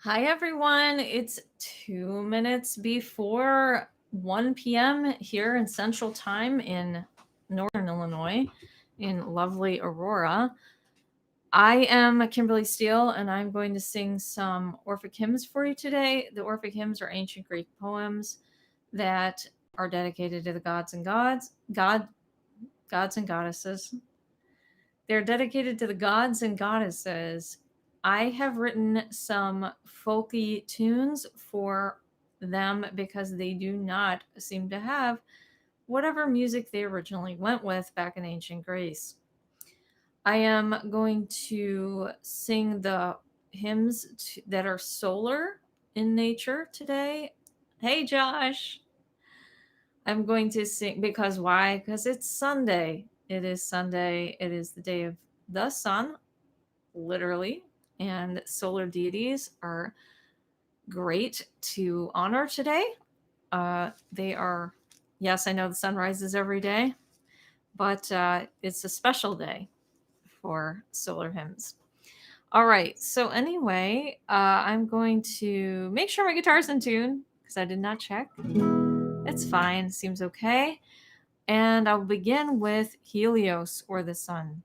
Hi, everyone. It's 2 minutes before 1 p.m. here in Central Time in Northern Illinois, in lovely Aurora. I am Kimberly Steele, and I'm going to sing some Orphic hymns for you today. The Orphic hymns are ancient Greek poems that are dedicated to the gods and goddesses. They're dedicated to the gods and goddesses. I have written some folky tunes for them because they do not seem to have whatever music they originally went with back in ancient Greece. I am going to sing the hymns that are solar in nature today. Hey, Josh. I'm going to sing because why? Because it's Sunday. It is Sunday. It is the day of the sun, literally, and solar deities are great to honor today. They are, yes, I know the sun rises every day, but it's a special day for solar hymns. All right, so anyway, I'm going to make sure my guitar's in tune because I did not check. It's fine, seems okay. And I'll begin with Helios, or the sun.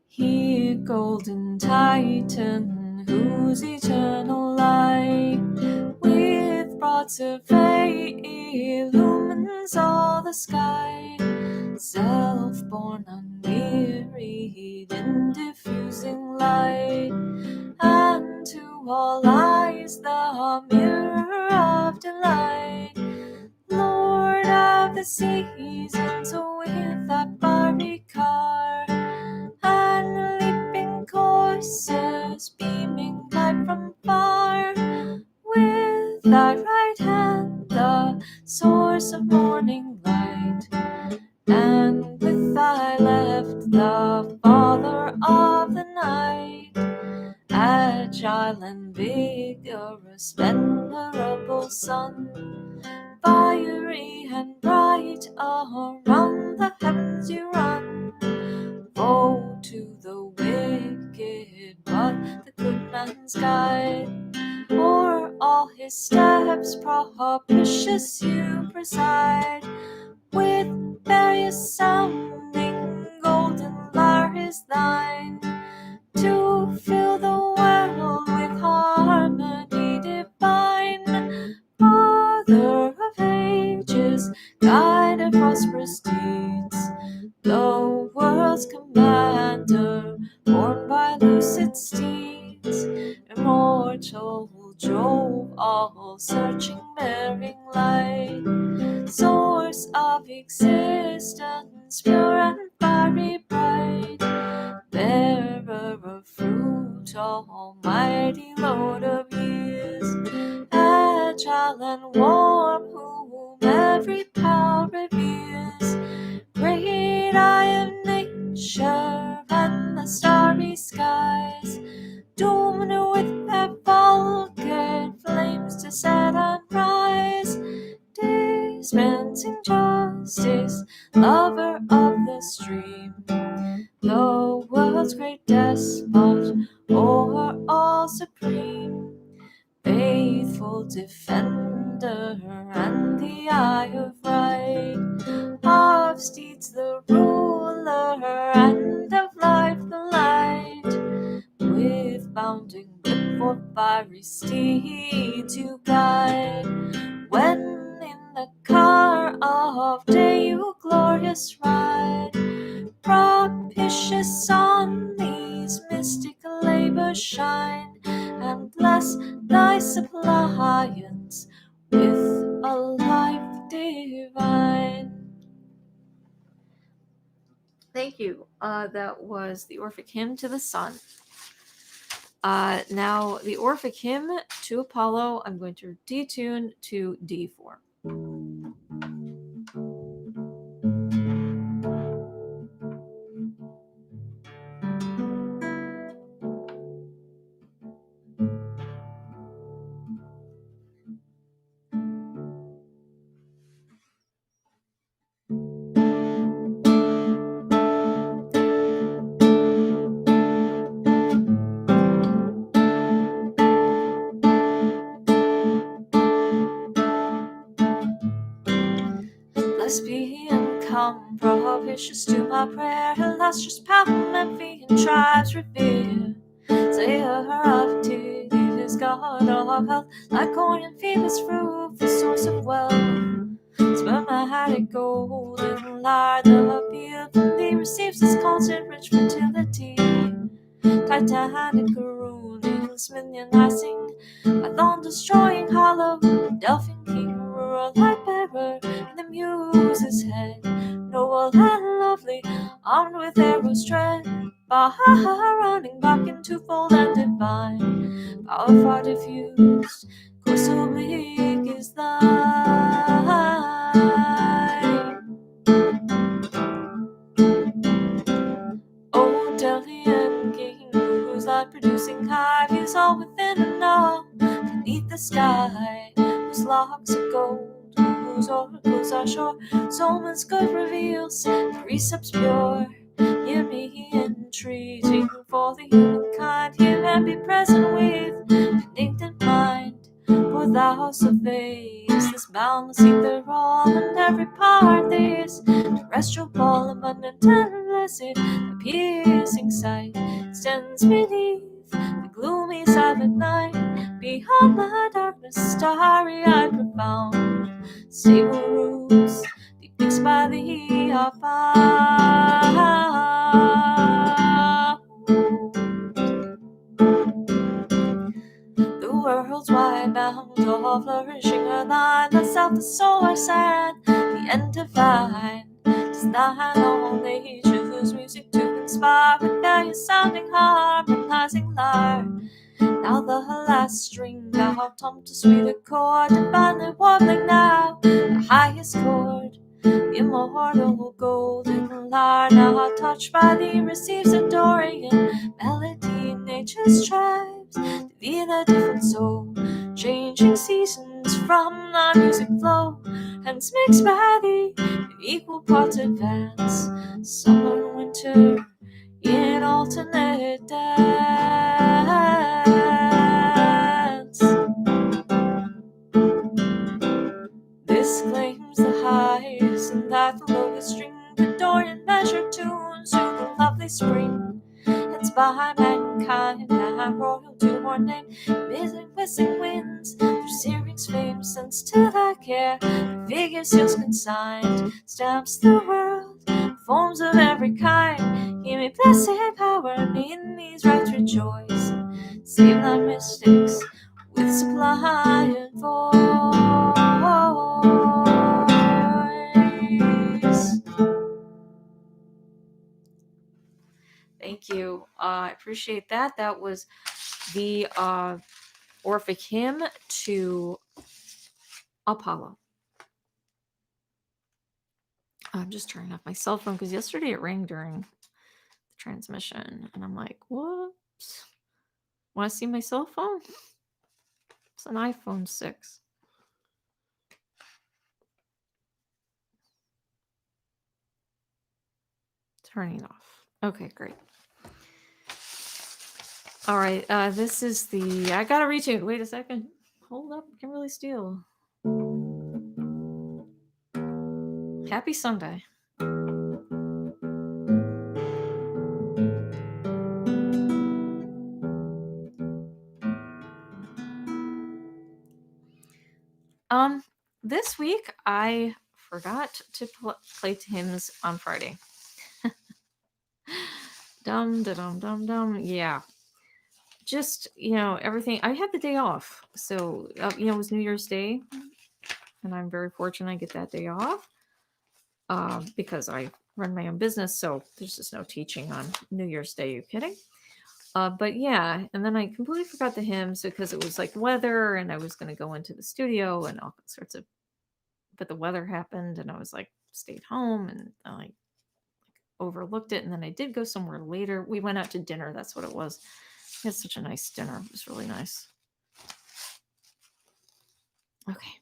He, golden Titan, whose eternal light with broad survey illumines all the sky, self-born, unwearied in diffusing light, and to all eyes the mirror of delight, Lord of the seasons with that barry car, and leaping coursers beaming light from far, with thy right hand the source of morning light, and with thy left the father of the night, agile and vigorous, venerable sun, fiery and bright, around the heavens you run. Woe to the wicked, but the good man's guide, o'er all his steps propitious you preside, with various sounding golden lyre is thine, to fill the world with harmony divine, Father of ages, guide of prosperous deeds, the world's commander, borne by lucid steeds, immortal Jove, all searching, bearing light, source of existence, pure and fiery bright, bearer of fruit, almighty Lord of years, agile and warm, whom every power reveres, great eye of nature and the starry skies, doomed with their vulgar flames to set and rise, dispensing justice, lover of the stream, the world's great despot, o'er all supreme, faithful defender and the eye of right, of steeds the ruler and of life the light, with bounding whip for fiery steeds you guide, when in the car of day you glorious ride, propitious on these mystic labors shine, and bless thy suppliants with a life divine. Thank you. That was the Orphic hymn to the sun. Now, the Orphic hymn to Apollo, I'm going to detune to D4. come propitious to my prayer. Illustrious power, Memphian tribes revere. Slayer of tears is God of health, Lycaonian Phoebus, fruit, the source of wealth. Spermatic golden lard, the field from thee receives its constant rich fertility. Titanic ruling, Smithnian icing, Python destroying hollow, Delphian king, rural light bearer, and the muse's head, noble and lovely, armed with arrows tread, Bahar running back in twofold and divine, power far diffused, course oblique is thine. O Delian king, whose light producing hive is all within and all beneath the sky, whose locks are gold, whose oracles are sure, whose omens good reveals, precepts pure. Hear me entreating for the humankind, hear and be present with benignant mind. For thou surveys this boundless ether all, and every part this terrestrial ball, abundant and blessed, the piercing sight stands beneath the gloomy silent night. Beyond my darkness, starry-eyed, profound, stable roots, deep fixed by thee are found. The world's wide bound, all flourishing her line, the south, the solar sand, the end divine. 'Tis thine all nature whose music to inspire, with various sounding harmonizing lyre. Now the last string thou tummed to sweeter chord, divinely warbling now the highest chord. Immortal golden lyre, now touched by thee, receives adoring melody. Nature's tribes to thee the different soul, changing seasons from thy music flow, hence mixed by thee in equal parts advance, summer and winter in alternate dance. This claims the highest, and that the lowest string, the Dorian measure tunes to the lovely spring. Hence by mankind and royal to more name, amazing whistling winds through Syrinx fame, sends to thy care the figure seals consigned, stamps the world, forms of every kind. Give me blessed power, and in these rites rejoice, save thy mystics with suppliant voice. Thank you. I appreciate that. That was the Orphic hymn to Apollo. I'm just turning off my cell phone because yesterday it rang during the transmission, and I'm like, whoops. Want to see my cell phone? It's an iPhone 6. Turning it off. Okay, great. All right, this is the... I gotta retune. Wait a second. Hold up, Kimberly Steele. Happy Sunday. This week I forgot to play hymns on Friday. Dum dum dum dum. Yeah. Just, everything. I had the day off. So, it was New Year's Day. And I'm very fortunate I get that day off. Because I run my own business. So there's just no teaching on New Year's Day. Are you kidding? But yeah. And then I completely forgot the hymns because it was like weather and I was going to go into the studio and all sorts of... But the weather happened and I was like, stayed home and I overlooked it. And then I did go somewhere later. We went out to dinner. That's what it was. We had such a nice dinner. It was really nice. Okay.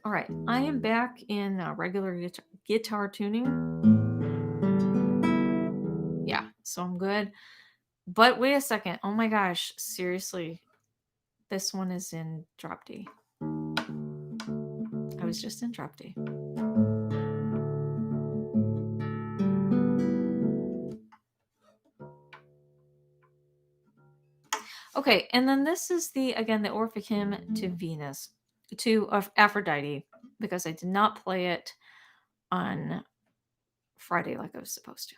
All right. I am back in regular guitar tuning. Yeah. So I'm good. But wait a second. Oh my gosh. Seriously. This one is in drop D. I was just in drop D. Okay, and then this is the Orphic hymn to Venus, to Aphrodite, because I did not play it on Friday like I was supposed to.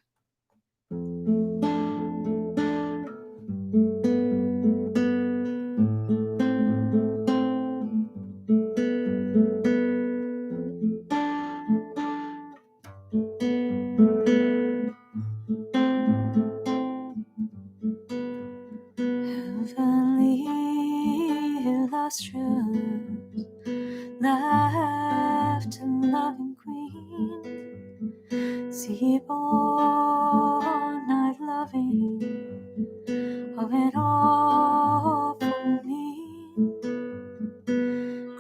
Heavenly illustrious, left and loving queen, sea born night loving, of it all for me,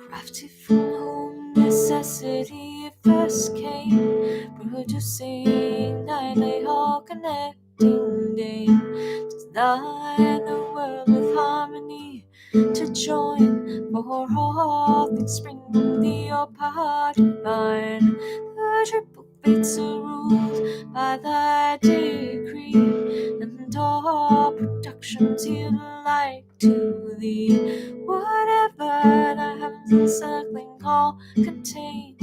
crafted from whom necessity first came, producing nightly all connecting dame, design the world with harmony to join, for all things spring from thee, O power divine. The triple fates are ruled by thy decree, and all productions yield alike to thee. Whatever the heavens encircling all contain,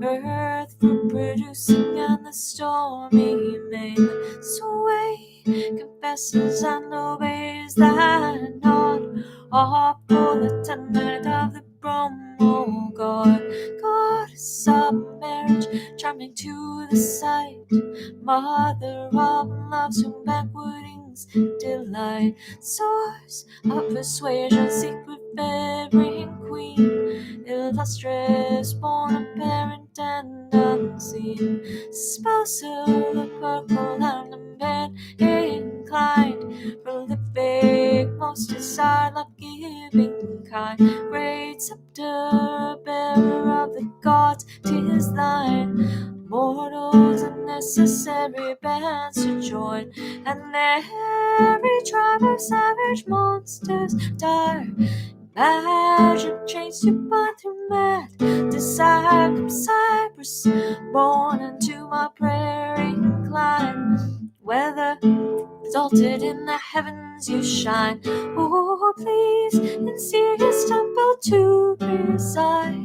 earth for producing and the stormy main, the sway confesses and obeys thy nod, all for the tenderness of the Bromo god. Goddess of marriage, charming to the sight, mother of love's whom banquetings delight, source of persuasion, secret bearing queen, illustrious, born apparent and unseen, spouse of the purple and the man inclined, prolific, most desired, love-giving kind, great scepter bearer of the gods, 'tis thine. Mortals and necessary bands to join, and every tribe of savage monsters dire, magic chains to bind through mad desire. Come Cyprus, born into my prairie incline, whether exalted in the heavens you shine. Oh, please, in Sirius temple to reside.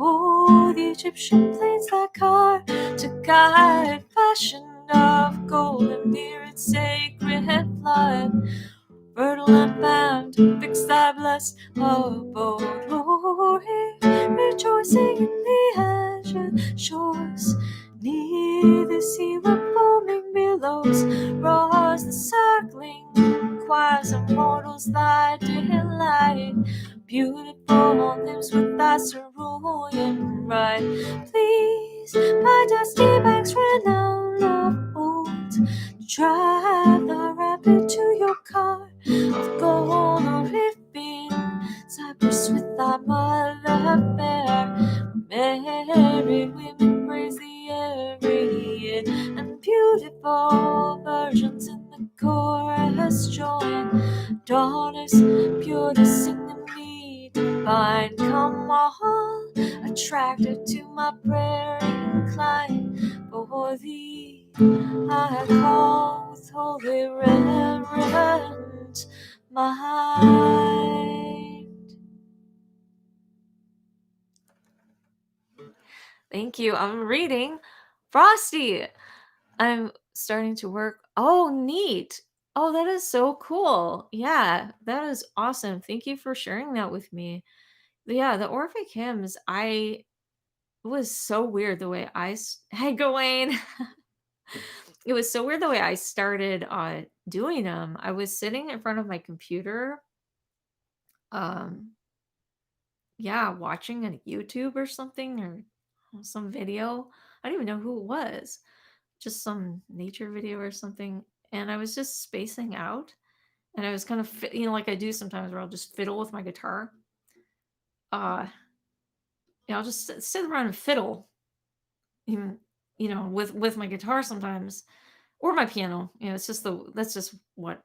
Oh, the Egyptian plains that car to guide, fashioned of gold and near its sacred flood, fertile and bound to fix thy blessed abode. Oh, rejoicing in the azure shores, near the sea where foaming billows roars, the circling choirs of mortals thy delight, beautiful limbs with thy cerulean bright. Please, by dusty banks renowned of old, drive the rapid to your car of gold, or ripping Cyprus with thy mother fair. Married women praise the Aryan, and beautiful virgins in the chorus join. Daughters pure to sing the me divine, come all attracted to my prayer incline. For thee I call with holy reverence mind. Thank you. I'm reading Frosty. I'm starting to work. Oh, neat. Oh, that is so cool. Yeah, that is awesome. Thank you for sharing that with me. Yeah, the Orphic hymns, I it was so weird the way Hey, Gawain. It was so weird the way I started doing them. I was sitting in front of my computer, um, yeah, watching a YouTube or something, or some video. I don't even know who it was. Just some nature video or something. And I was just spacing out, and I was kind of, like I do sometimes, where I'll just fiddle with my guitar. Uh, I'll just sit around and fiddle, even, with my guitar sometimes, or my piano. It's just that's just what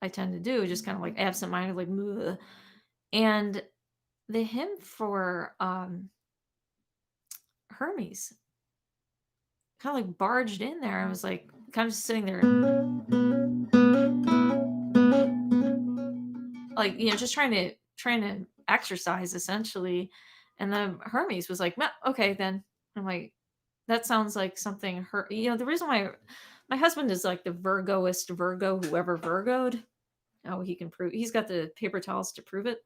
I tend to do, just kind of like absent-minded, like, "Bleh." And the hymn for Hermes kind of like barged in there. I was like kind of sitting there. like, just trying to exercise essentially. And then Hermes was like, okay, then. I'm like, that sounds like something her. The reason why my husband is like the Virgoist Virgo, whoever Virgoed. Oh, he can prove. He's got the paper towels to prove it.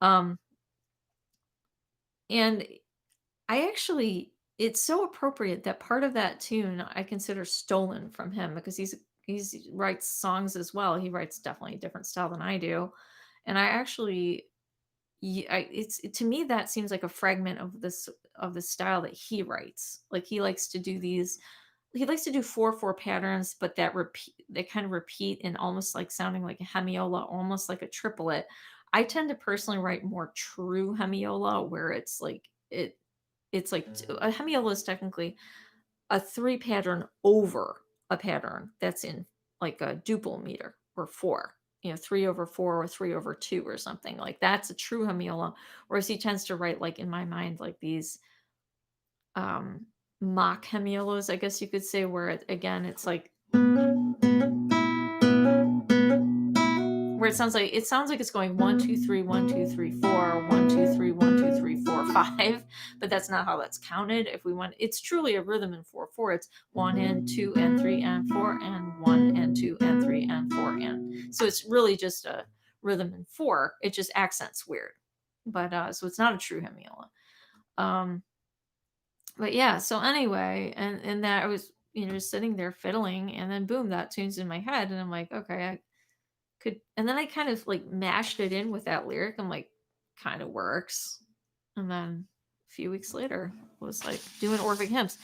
Um, and I actually, it's so appropriate that part of that tune I consider stolen from him, because he's writes songs as well. He writes definitely a different style than I do, and I actually, it's to me that seems like a fragment of the style that he writes. Like he likes to do these. He likes to do 4/4 patterns, but that repeat. They kind of repeat and almost like sounding like a hemiola, almost like a triplet. I tend to personally write more true hemiola, where it's like a hemiola is technically a 3 pattern over a pattern that's in like a duple meter or 4, 3/4 or 3/2 or something. Like that's a true hemiola. Whereas he tends to write, like in my mind, like these um mock hemiolas, I guess you could say, where again it's like where it sounds like it's going 1 2 3 1 2 3 4 1 2 3 1 2 3 4 5, but that's not how that's counted. If we want, it's truly a rhythm in 4/4. It's 1 and 2 and 3 and 4 and 1 and 2 and 3 and 4 and, so it's really just a rhythm in 4. It just accents weird, but so it's not a true hemiola. um but yeah, so anyway, and that I was, just sitting there fiddling, and then boom, that tune's in my head, and I'm like, okay, I could. And then I kind of like mashed it in with that lyric. I'm like, kind of works. And then a few weeks later was like doing Orphic Hymns.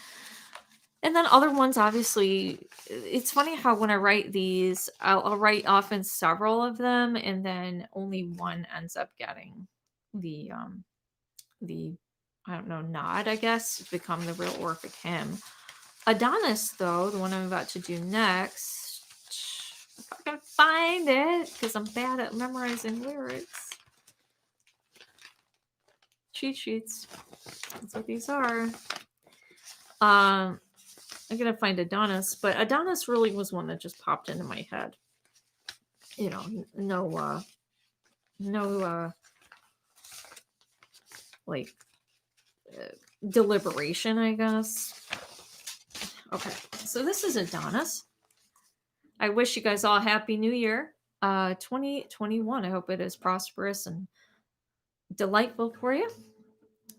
And then other ones, obviously, it's funny how when I write these, I'll write often several of them, and then only one ends up getting the I don't know, nod, I guess, to become the real Orphic hymn. Adonis, though, the one I'm about to do next, if I can find it, because I'm bad at memorizing lyrics. Cheat sheets. That's what these are. I'm gonna find Adonis, but Adonis really was one that just popped into my head. No, like deliberation, I guess. Okay, so this is Adonis. I wish you guys all happy New Year, 2021. I hope it is prosperous and delightful for you.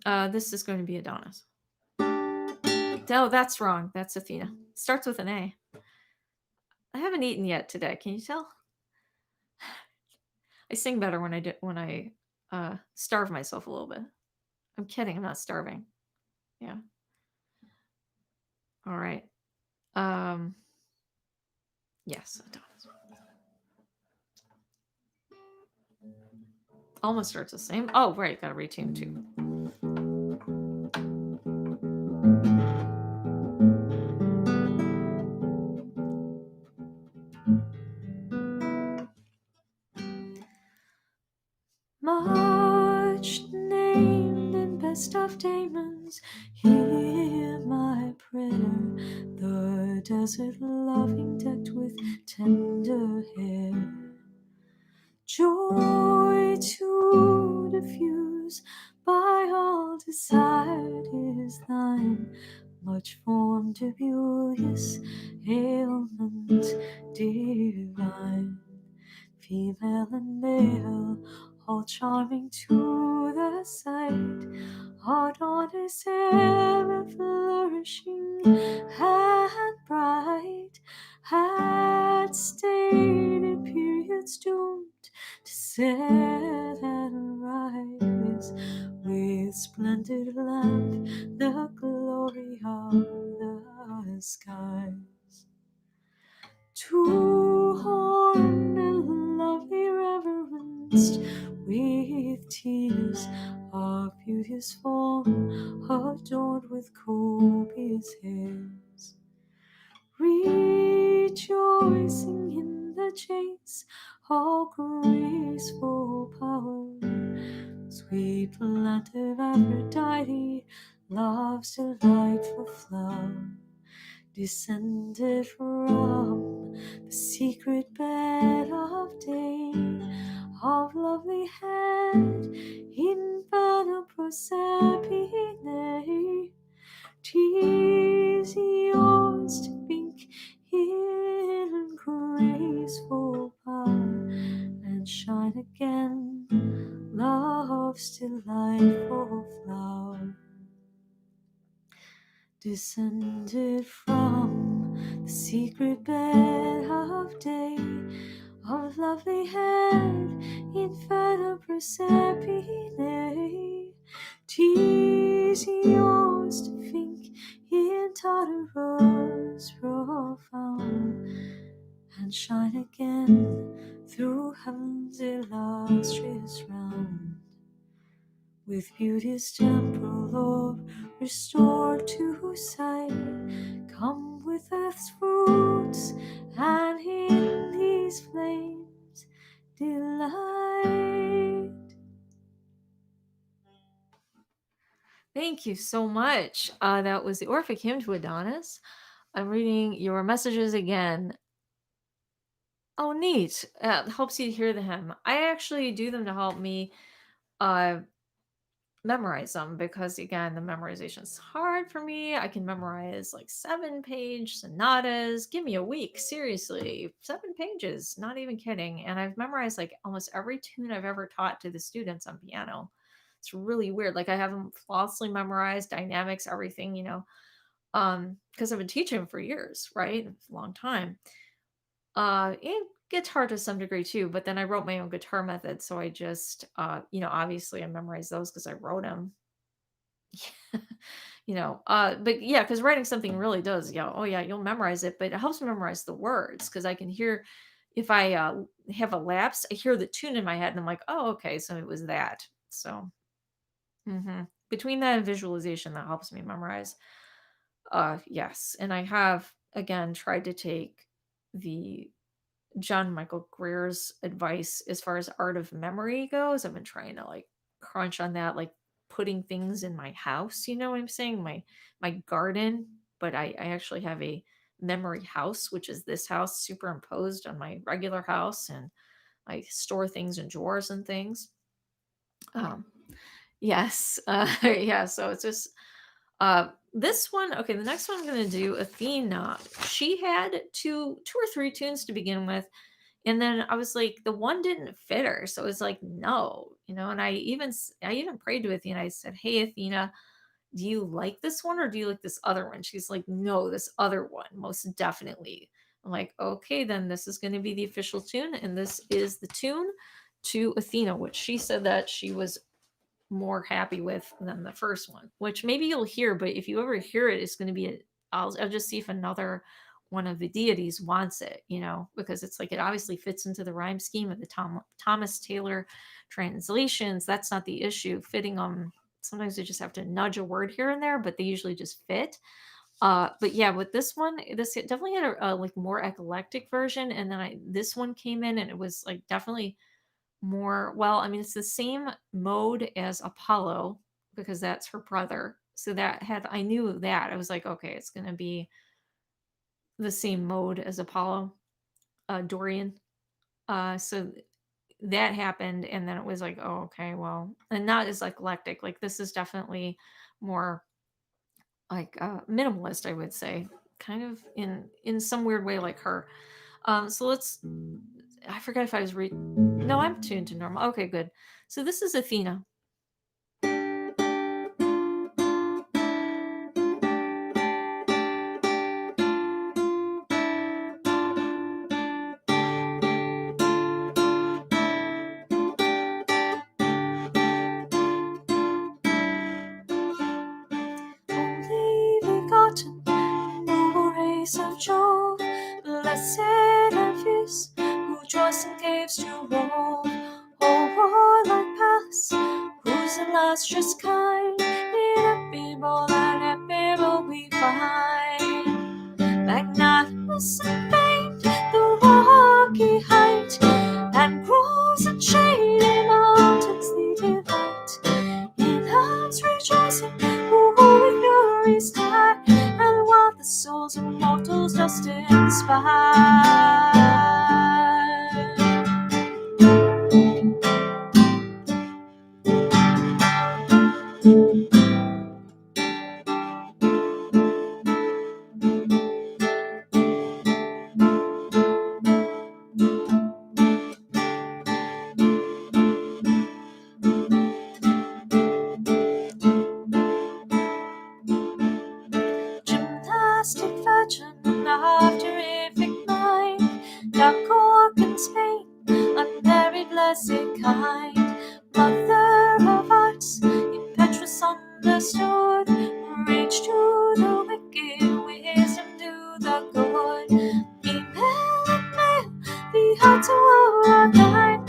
This is going to be Adonis. Oh, that's wrong. That's Athena. Starts with an A. I haven't eaten yet today. Can you tell? I sing better when I starve myself a little bit. I'm kidding. I'm not starving. Yeah. All right. Yes, Adonis. Almost starts the same. Oh, right. Got to retune too. Much named and best of Damons, hear my prayer. The desert loving, decked with tender hair. Joy to diffuse by all desired is thine. Much formed debullious ailment divine. Female and male, all charming to the sight. Adonis ever flourishing and bright, had stayed in periods doomed to set and rise. With splendid lamp, the glory of the skies. To horn and lovely reverenced with tears of beauteous form, adorned with copious hairs. Rejoicing in the chase, all graceful power, sweet plant of Aphrodite, love's delightful flower, descended from the secret bed of day, of lovely head, infernal Proserpine, 'tis yours to think in graceful power, and shine again, love's delightful flower. Descended from the secret bed of day, of lovely head, infernal Proserpine, 'tis yours to think in Tartarus profound, and shine again through heaven's illustrious round. With beauty's temporal orb restored to sight, come with earth's fruits, and in these flames delight. Thank you so much. That was the Orphic Hymn to Adonis. I'm reading your messages again. Oh, neat. Helps you to hear the hymn. I actually do them to help me memorize them, because again, the memorization is hard for me. I can memorize like 7-page sonatas. Give me a week, seriously. 7 pages, not even kidding. And I've memorized like almost every tune I've ever taught to the students on piano. It's really weird. Like I have them flawlessly memorized, dynamics, everything, because I've been teaching for years, right? It's a long time. And guitar to some degree too, but then I wrote my own guitar method, so I just obviously I memorized those because I wrote them. But yeah, because writing something really does, oh yeah, you'll memorize it, but it helps me memorize the words, because I can hear, if I have a lapse, I hear the tune in my head and I'm like, oh, okay, so it was that. So between that and visualization, that helps me memorize. Yes, and I have again tried to take the John Michael Greer's advice as far as art of memory goes. I've been trying to like crunch on that, like putting things in my house, you know what I'm saying? My garden, but I actually have a memory house, which is this house superimposed on my regular house, and I store things in drawers and things. Yes. Yeah, so it's just this one, okay, the next one I'm gonna do, Athena. She had two or three tunes to begin with. And then I was like, the one didn't fit her. So it was like, no, and I even prayed to Athena. I said, hey, Athena, do you like this one or do you like this other one? She's like, no, this other one, most definitely. I'm like, okay, then this is going to be the official tune. And this is the tune to Athena, which she said that she was more happy with than the first one, which maybe you'll hear, but if you ever hear it, it's going to be I'll just see if another one of the deities wants it, because it's like it obviously fits into the rhyme scheme of the Thomas Taylor translations. That's not the issue. Fitting them, sometimes you just have to nudge a word here and there, but they usually just fit. But yeah, with this one, this definitely had a like more eclectic version, and then this one came in and it was like definitely more, well, I mean, it's the same mode as Apollo, because that's her brother. So I knew that. I was like, okay, it's going to be the same mode as Apollo, Dorian. So that happened. And then it was like, oh, okay, well, and not as eclectic. Like this is definitely more like minimalist, I would say, kind of in some weird way like her. So I forgot if I was no, I'm tuned to normal. Okay, good. So this is Athena. Only begotten, noble race of Jove, blessed and fierce, who joys in caves to rove, O warlike palace, whose illustrious kind in every ball and every bowl we find. Magnanimous and famed, the rocky height, and groves and shady mountains they delight. In love's rejoicing, who with furies die, and while the souls of mortals dost inspire. Email and mail, the odds are thine.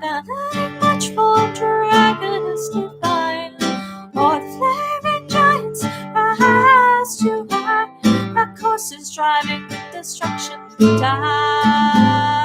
Banning much for dragon is divine. Or the flaring giants rise to high. That course is driving destruction through time.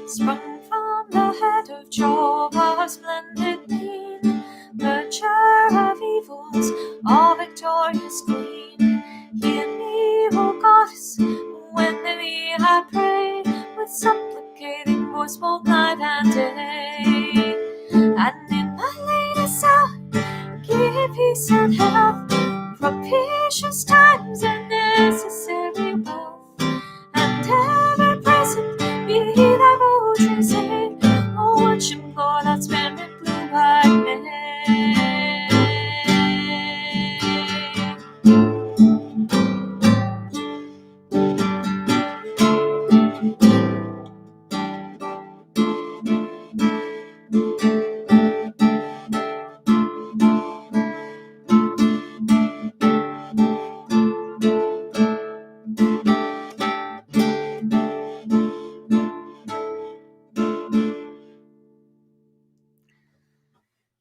Sprung from the head of Jehovah's splendid being, nurture of evils, all victorious queen. Hear me, O goddess, when to thee I pray, with supplicating voice both night and day. And in my latest hour, give peace and health, propitious times and necessary wealth, and ever present be thy votaries aid. Oh, watch him pour that spirit blue-eyed maid.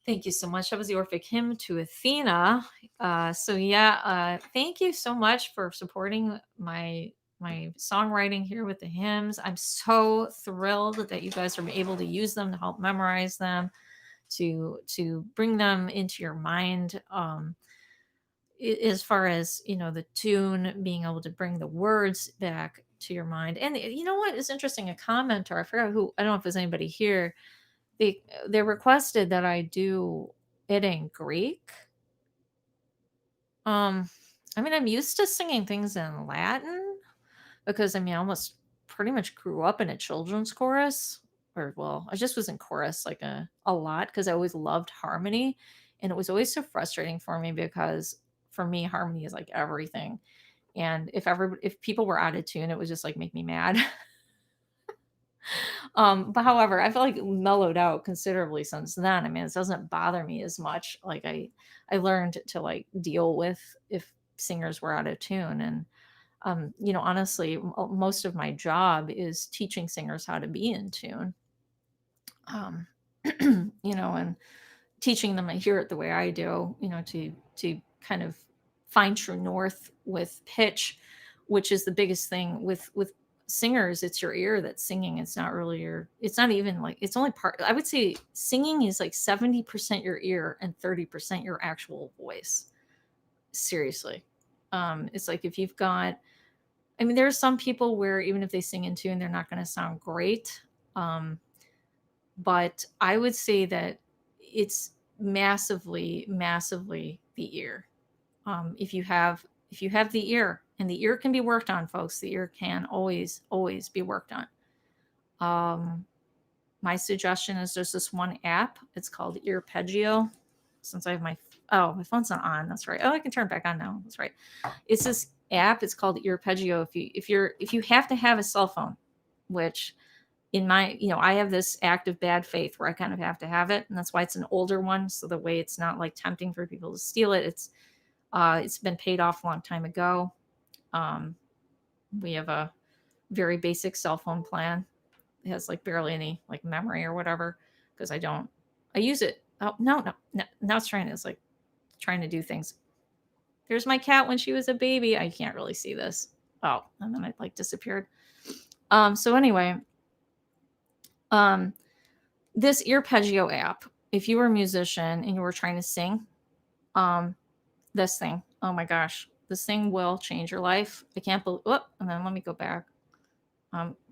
Thank you so much. That was the Orphic Hymn to Athena. Thank you so much for supporting my songwriting here with the hymns. I'm so thrilled that you guys are able to use them to help memorize them, to bring them into your mind. As far as the tune, being able to bring the words back to your mind. And you know what is interesting? A commenter, I forgot who. I don't know if there's anybody here. They requested that I do it in Greek. I mean, I'm used to singing things in Latin because I almost pretty much grew up in a children's chorus, or well, I just was in chorus like a lot because I always loved harmony, and it was always so frustrating for me because for me harmony is like everything, and if people were out of tune, it would just like make me mad. But however, I feel like mellowed out considerably since then. It doesn't bother me as much. Like I learned to like deal with if singers were out of tune. And honestly, most of my job is teaching singers how to be in tune. Um, and teaching them to hear it the way I do, to kind of find true north with pitch, which is the biggest thing with singers. It's your ear that's singing. It's not really it's not even like, it's only part. I would say singing is like 70% your ear and 30% your actual voice. Seriously. It's like if you've got, there are some people where even if they sing in tune, they're not going to sound great. But I would say that it's massively, massively the ear. If you have the ear, and the ear can be worked on, folks, the ear can always, always be worked on. My suggestion is there's this one app. It's called Earpeggio. Since I have my phone's not on. That's right. Oh, I can turn it back on now. That's right. It's this app. It's called Earpeggio. If you have to have a cell phone, which in my, I have this act of bad faith where I kind of have to have it, and that's why it's an older one. So the way it's not like tempting for people to steal it. It's been paid off a long time ago. We have a very basic cell phone plan. It has like barely any like memory or whatever because I use it. Oh no. Now it's trying to do things. There's my cat when she was a baby. I can't really see this. Oh, and then it like disappeared. So anyway, this Earpeggio app, if you were a musician and you were trying to sing, this thing, oh my gosh, this thing will change your life. I can't believe, and then let me go back.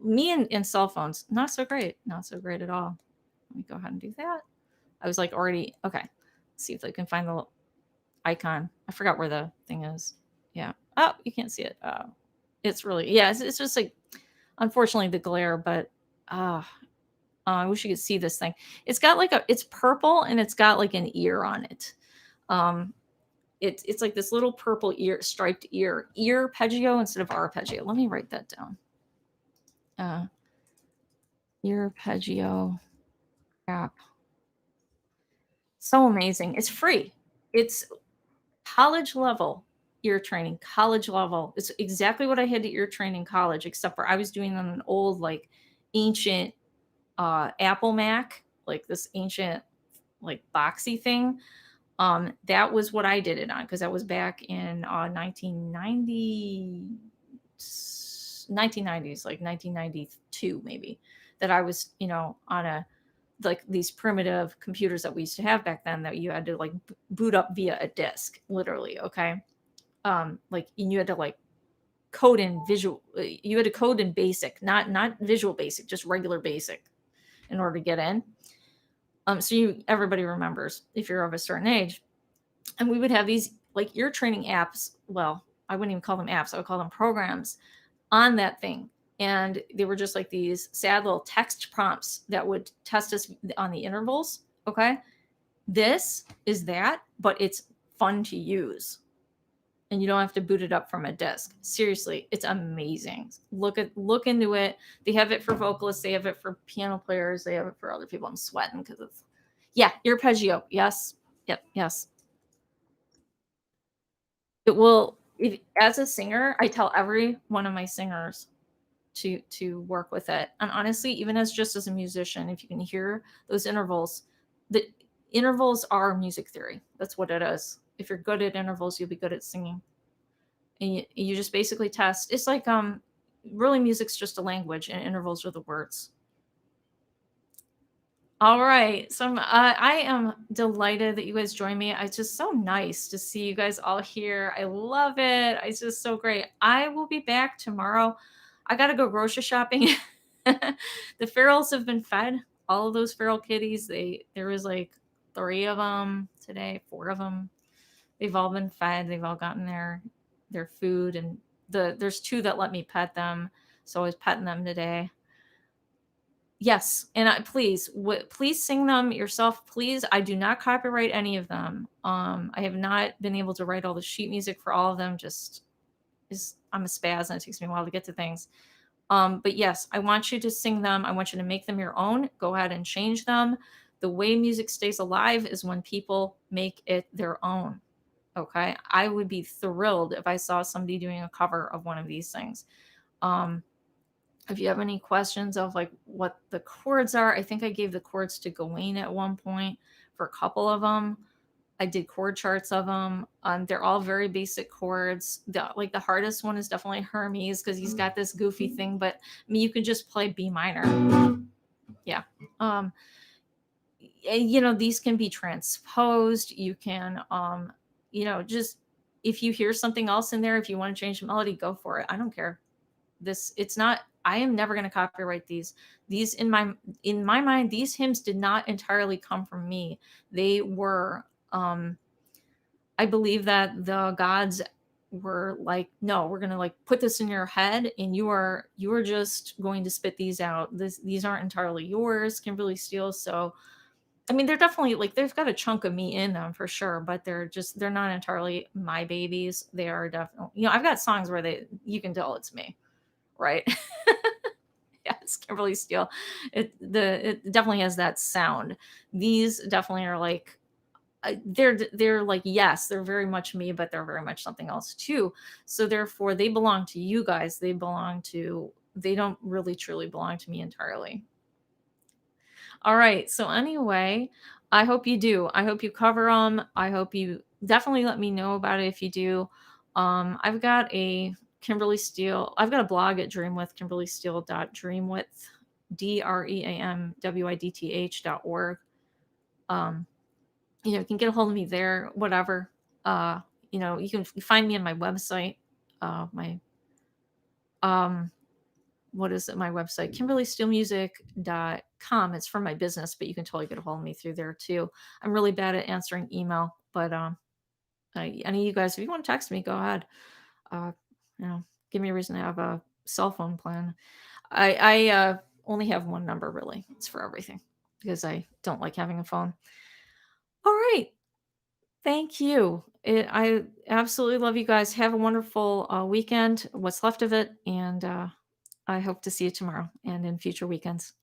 Me and cell phones, not so great at all. Let me go ahead and do that. I was like already, okay. Let's see if I can find the icon. I forgot where the thing is. Yeah. Oh, you can't see it. It's really, yeah, it's just like, unfortunately the glare, but I wish you could see this thing. It's got like it's purple and it's got like an ear on it. Um, it's like this little purple ear, striped arpeggio instead of arpeggio. Let me write that down. Uh, arpeggio app. So amazing. It's free. It's college level ear training, college level. It's exactly what I had to ear train in college, except for I was doing on an old, like, ancient Apple Mac, like this ancient, like, boxy thing. That was what I did it on because that was back in 1990s, like 1992 maybe, that I was, on a like these primitive computers that we used to have back then that you had to like boot up via a disk, literally. Okay. Like, and you had to like code in visual, you had to code in basic, not visual basic, just regular basic in order to get in. So everybody remembers if you're of a certain age. And we would have these like ear training apps. Well, I wouldn't even call them apps, I would call them programs on that thing. And they were just like these sad little text prompts that would test us on the intervals. Okay. This is that, but it's fun to use. And you don't have to boot it up from a disk. Seriously, it's amazing. Look into it. They have it for vocalists, they have it for piano players, they have it for other people. I'm sweating because it's, yeah, arpeggio. Yes. Yep. Yes. It will, as a singer, I tell every one of my singers to work with it. And honestly, even as just as a musician, if you can hear those intervals, the intervals are music theory. That's what it is. If you're good at intervals, you'll be good at singing. And you just basically test. It's like really music's just a language and intervals are the words. All right. So I am delighted that you guys joined me. It's just so nice to see you guys all here. I love it. It's just so great. I will be back tomorrow. I got to go grocery shopping. The ferals have been fed. All of those feral kitties. There was like 3 of them today, 4 of them. They've all been fed. They've all gotten their food, and there's 2 that let me pet them. So I was petting them today. Yes, and please sing them yourself, please. I do not copyright any of them. I have not been able to write all the sheet music for all of them. Just is I'm a spaz, and it takes me a while to get to things. But yes, I want you to sing them. I want you to make them your own. Go ahead and change them. The way music stays alive is when people make it their own. Okay, I would be thrilled if I saw somebody doing a cover of one of these things. Um, if you have any questions of like what the chords are, I think I gave the chords to Gawain at one point for a couple of them. I did chord charts of them. They're all very basic chords. The hardest one is definitely Hermes because he's got this goofy thing, but you can just play B minor. Yeah. These can be transposed. You can, just if you hear something else in there, if you want to change the melody, go for it. I don't care. It's not, I am never going to copyright these. In my mind, these hymns did not entirely come from me. They were, I believe that the gods were like, no, we're going to like put this in your head, and you are just going to spit these out. These aren't entirely yours, Kimberly Steele. So I mean, they're definitely like, they've got a chunk of me in them for sure, but they're not entirely my babies. They are definitely, I've got songs where you can tell it's me, right? Yeah, it's Kimberly Steele. It definitely has that sound. These definitely are like, they're like, yes, they're very much me, but they're very much something else too. So therefore, they belong to you guys. They don't really truly belong to me entirely. All right. So anyway, I hope you do. I hope you cover them. I hope you definitely let me know about it if you do. I've got a Kimberly Steele. I've got a blog at dreamwith, DreamWidth.org. You can get a hold of me there, whatever. You can find me on my website. My what is it? My website, kimberlysteelmusic.com. It's for my business, but you can totally get a hold of me through there too. I'm really bad at answering email, but any of you guys, if you want to text me, go ahead. Uh, give me a reason to have a cell phone plan. I only have one number really. It's for everything because I don't like having a phone. All right. Thank you. I absolutely love you guys. Have a wonderful weekend, what's left of it. And I hope to see you tomorrow and in future weekends.